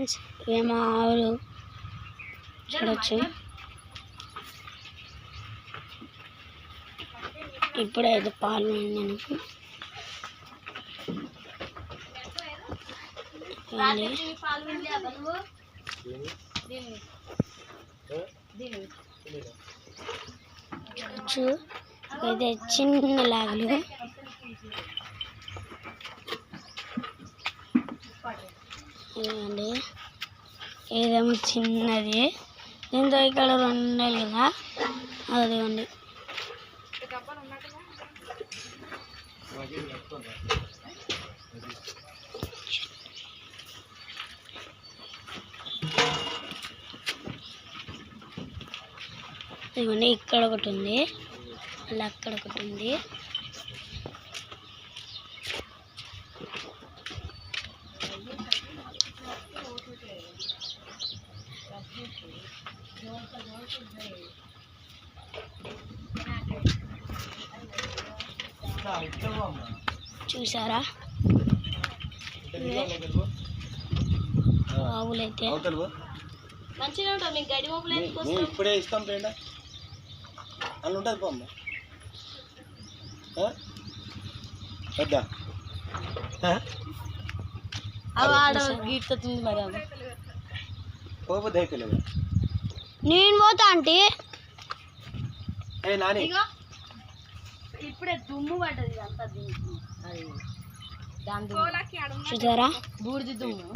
Friends ఏమో ఆవులు చూడొచ్చు. ఇప్పుడైతే పాలు నేను ఇది చిన్న లాగులు. ఇదండి ఏదేమో చిన్నది, దీంతో ఇక్కడ 2 నెలలు కదా అదిగోండి. ఇదిగోండి ఇక్కడ ఒకటి ఉంది, మళ్ళీ అక్కడ ఒకటి ఉంది. చూసారా ఆవులైతే మంచిగా ఉంటాం. మీకు గడి మొబైల్ ఇప్పుడే ఇస్తాం పేండ అలా ఉంటుంది పోమ్మ వద్దా గీటుతుంది మరి పోతే అయిపోలేదు. నేను పోతా అంటే నాని ఇప్పుడే దుమ్ము పడ్డది అంతా. దాని చూసారా బూడిది దుమ్ము.